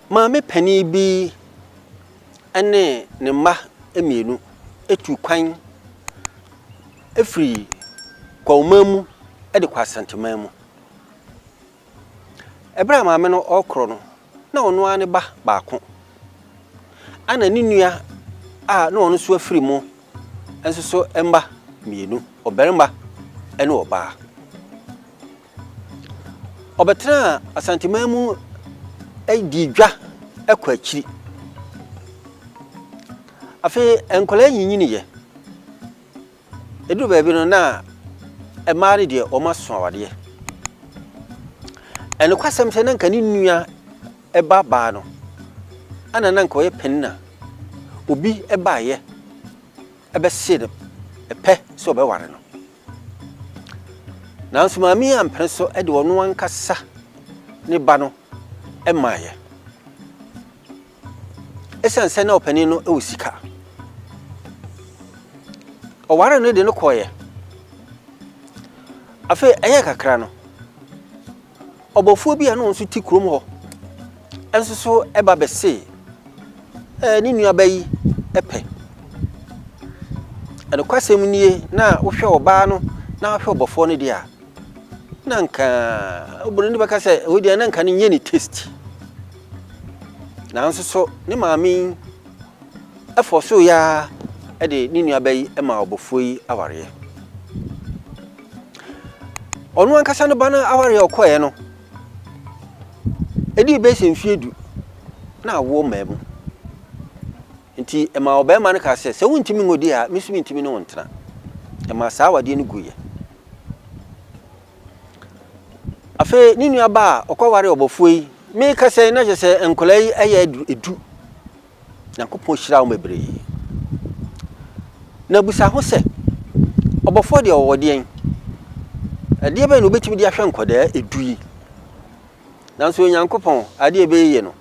Maame pani bi ene ne mma emienu etu kwan efiri kwaumamu de kwa santemamu. Ebra maame no okro no na ono ane ba baako. Ana ne nua a na ono so afiri mu enso so emba mienu oberemba ene oba. Obetra asantemamu di dwa ekwa akiri. Afi enkola yinyini ye. Edu baabi no na emaare de o maso awade. Ene kwasem se nanka ni nua eba ba no. Ana nanka oye penna. Obi eba ye. Ebe sede epe so be ware no. Nanso maami ampere so de ono ankasa ne ba no emaye. Esanse na opani no ewusika. Oware no de no koye. Afi eye kakra no. Obofuo bi anu nso ti krom ho. Enso so eba be se ni nua bayi epe. Ene kwasem nie na wo hwe oba no na wo hwe obofo no dia. Nanka obunu ni baka se wo dia nanka ni nye ni taste. Na nso so ni maami efoso ya de ni nua bayi ema obofo yi aware. Onu ankasa no bana aware okoye no. Edi be se mfiedu na wo mamu. Nti ema obema no ka se wuntimi ngodi a misumi ntimi no wontena. Ema saa wade no guye. Afi ni nua ba okoware obofo yi me ka se na je se enkola yi eye edu. Yankopon hira wo mebre. Na busa ho se obofo de owode en. Ade be no betimi de ahwe nkoda edu yi. Nanso Yankopon ade be ye no.